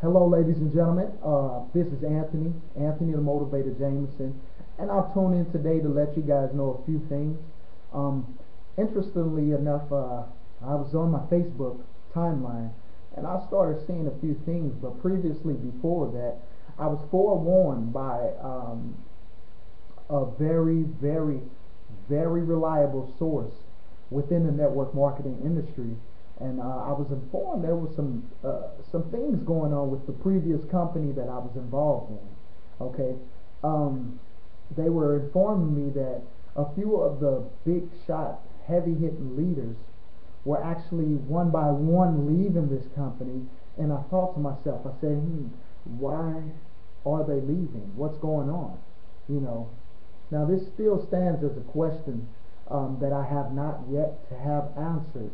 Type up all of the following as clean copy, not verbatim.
Hello, ladies and gentlemen. This is Anthony the Motivator Jameson, and I'll tune in today to let you guys know a few things. Um, Interestingly enough, I was on my Facebook timeline, and I started seeing a few things. But previously, before that, I was forewarned by a very reliable source within the network marketing industry, and I was informed there was some things going on with the previous company that I was involved in. Okay, they were informing me that a few of the big shot, heavy hitting leaders were actually one by one leaving this company, and I thought to myself, I said, why are they leaving? What's going on? You know, now this still stands as a question that I have not yet to have answered,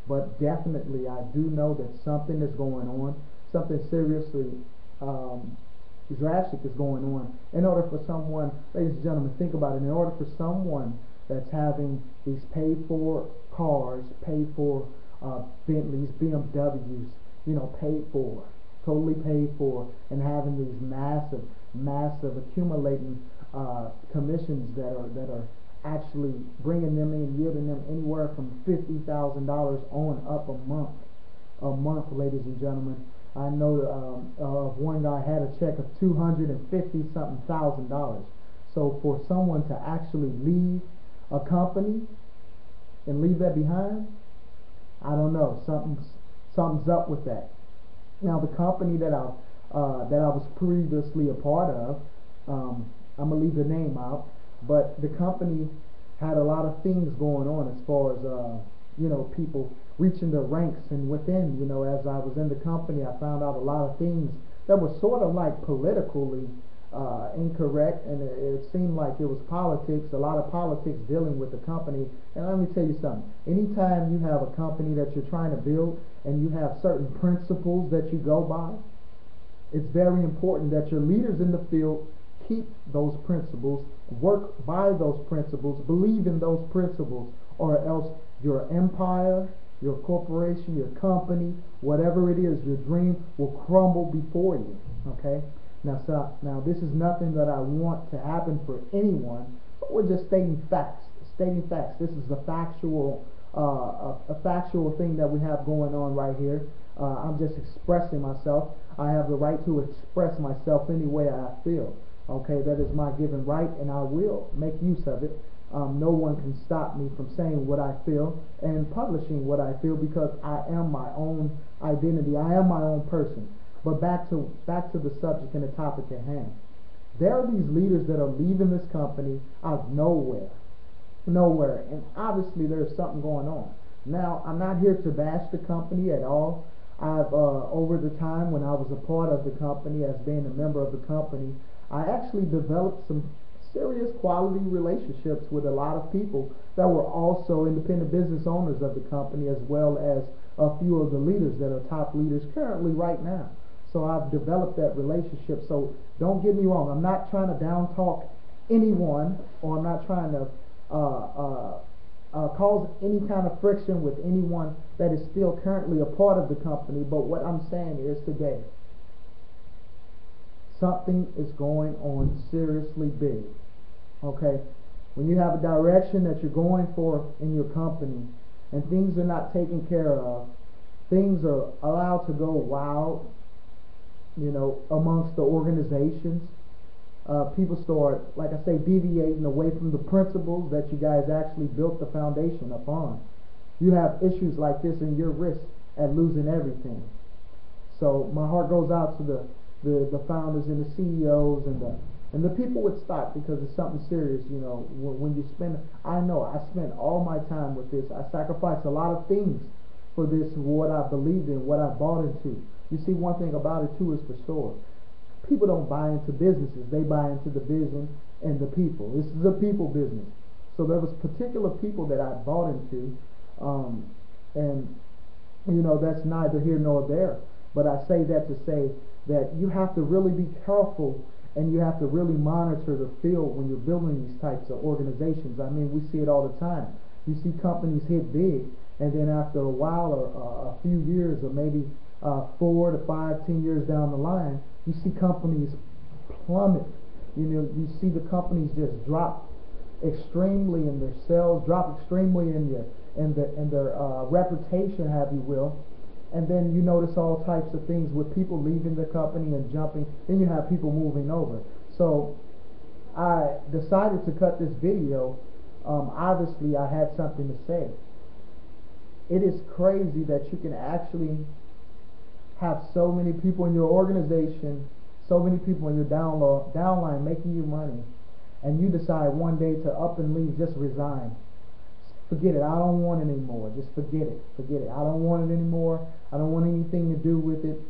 but definitely I do know that something is going on, something seriously drastic is going on. In order for someone, ladies and gentlemen, think about it, in order for someone that's having these paid for cars, paid for Bentleys, BMWs, paid for, totally paid for, and having these massive accumulating commissions that are actually bringing them in, yielding them anywhere from $50,000 on up a month, ladies and gentlemen. I know of one guy had a check of $250 something thousand dollars. So for someone to actually leave a company and leave that behind, I don't know, something's up with that. Now the company that I was previously a part of, I'm gonna leave the name out, but the company had a lot of things going on as far as people reaching the ranks, and within, as I was in the company, I found out a lot of things that were sort of like politically incorrect, and it seemed like it was politics, a lot of politics dealing with the company. And let me tell you something, anytime you have a company that you're trying to build and you have certain principles that you go by, it's very important that your leaders in the field keep those principles, work by those principles, believe in those principles, or else your empire, your corporation, your company, whatever it is, your dream will crumble before you. Okay? Now this is nothing that I want to happen for anyone, but we're just stating facts. Stating facts. This is a factual thing that we have going on right here. I'm just expressing myself. I have the right to express myself any way I feel. Okay, that is my given right, and I will make use of it. No one can stop me from saying what I feel and publishing what I feel, because I am my own identity. I am my own person. But back to the subject and the topic at hand. There are these leaders that are leaving this company out of nowhere, and obviously there's something going on. Now, I'm not here to bash the company at all. I've over the time when I was a part of the company, as being a member of the company, I actually developed some serious quality relationships with a lot of people that were also independent business owners of the company, as well as a few of the leaders that are top leaders currently right now. So I've developed that relationship. So don't get me wrong, I'm not trying to down talk anyone, or I'm not trying to cause any kind of friction with anyone that is still currently a part of the company. But what I'm saying is today, something is going on seriously big. Okay? When you have a direction that you're going for in your company and things are not taken care of, things are allowed to go wild, amongst the organizations. People start, like I say, deviating away from the principles that you guys actually built the foundation upon. You have issues like this, and you're risk at losing everything. So my heart goes out to the founders and the CEOs and the people with stock, because it's something serious. When you spend, I know I spent all my time with this. I sacrificed a lot of things for this, what I believed in, what I bought into. You see, one thing about it too is for sure, people don't buy into businesses, they buy into the vision and the people. This is a people business. So there was particular people that I bought into, and that's neither here nor there. But I say that to say that you have to really be careful, and you have to really monitor the field when you're building these types of organizations. I mean, we see it all the time. You see companies hit big, and then after a while, or a few years, or maybe 4 to 5, 10 years down the line, you see companies plummet. You see the companies just drop extremely in their sales, drop extremely in their reputation, have you will. And then you notice all types of things with people leaving the company and jumping. Then you have people moving over. So I decided to cut this video. Obviously, I had something to say. It is crazy that you can actually have so many people in your organization, so many people in your downline making you money, and you decide one day to up and leave, just resign. Forget it. I don't want it anymore. Just forget it. Forget it. I don't want it anymore. I don't want anything to do with it.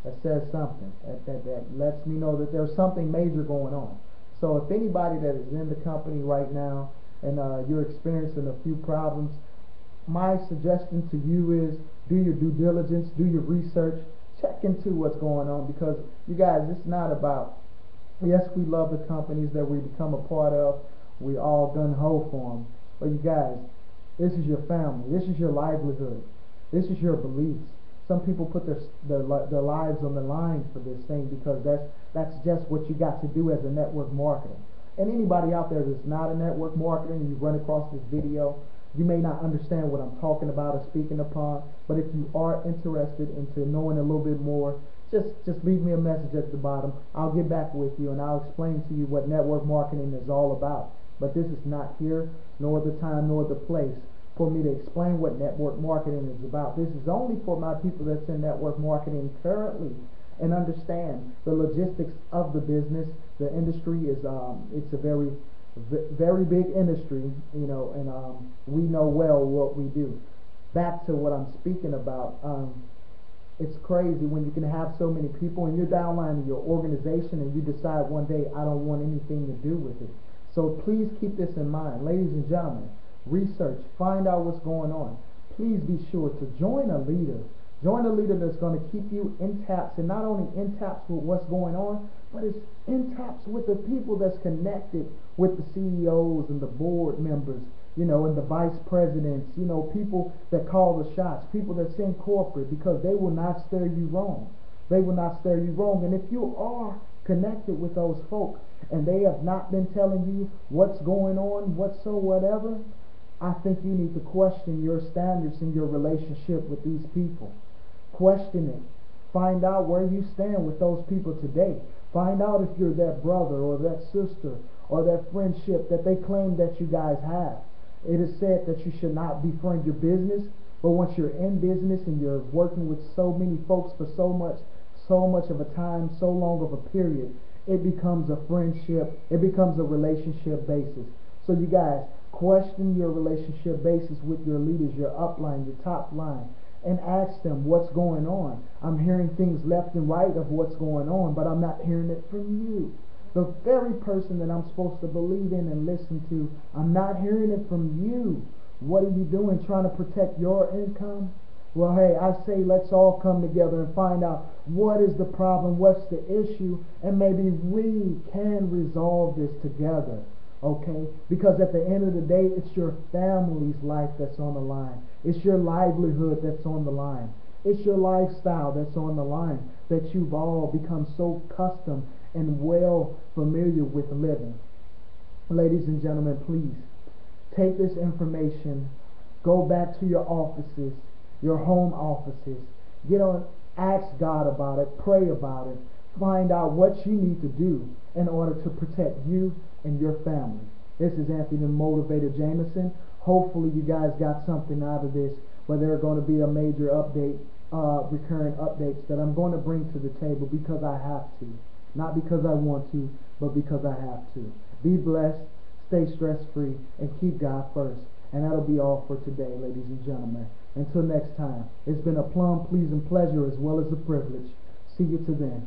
That says something. That lets me know that there's something major going on. So if anybody that is in the company right now and you're experiencing a few problems, my suggestion to you is do your due diligence, do your research, check into what's going on, because you guys, it's not about, yes, we love the companies that we become a part of, we all gung-ho for them, but you guys, this is your family, this is your livelihood, this is your beliefs. Some people put their lives on the line for this thing, because that's just what you got to do as a network marketer. And anybody out there that's not a network marketer and you run across this video, you may not understand what I'm talking about or speaking upon, but if you are interested into knowing a little bit more, just leave me a message at the bottom. I'll get back with you and I'll explain to you what network marketing is all about. But this is not here, nor the time, nor the place for me to explain what network marketing is about. This is only for my people that's in network marketing currently and understand the logistics of the business. The industry is it's a very big industry, and we know well what we do. Back to what I'm speaking about. It's crazy when you can have so many people in your downline in your organization and you decide one day, I don't want anything to do with it. So please keep this in mind, ladies and gentlemen. Research, find out what's going on. Please be sure to join a leader. Join a leader that's going to keep you in taps, and not only in taps with what's going on, but it's in taps with the people that's connected with the CEOs and the board members, and the vice presidents, people that call the shots, people that's in corporate, because they will not steer you wrong. They will not steer you wrong. And if you are connected with those folk and they have not been telling you what's going on, whatsoever, I think you need to question your standards in your relationship with these people. Question it. Find out where you stand with those people today. Find out if you're that brother or that sister or that friendship that they claim that you guys have. It is said that you should not befriend your business, but once you're in business and you're working with so many folks for so much of a time, so long of a period, it becomes a friendship, it becomes a relationship basis. So you guys, question your relationship basis with your leaders, your upline, your top line, and ask them what's going on. I'm hearing things left and right of what's going on, but I'm not hearing it from you. The very person that I'm supposed to believe in and listen to, I'm not hearing it from you. What are you doing, trying to protect your income? Well, hey, I say let's all come together and find out what is the problem, what's the issue, and maybe we can resolve this together. Okay? Because at the end of the day, it's your family's life that's on the line. It's your livelihood that's on the line. It's your lifestyle that's on the line, that you've all become so accustomed and well familiar with living. Ladies and gentlemen, please take this information, go back to your offices, your home offices, ask God about it, pray about it, find out what you need to do in order to protect you and your family. This is Anthony the Motivator Jameson. Hopefully you guys got something out of this, but there are going to be a major update, recurrent updates that I'm going to bring to the table because I have to. Not because I want to, but because I have to. Be blessed, stay stress-free, and keep God first. And that'll be all for today, ladies and gentlemen. Until next time, it's been a plum, pleasing pleasure as well as a privilege. See you to then.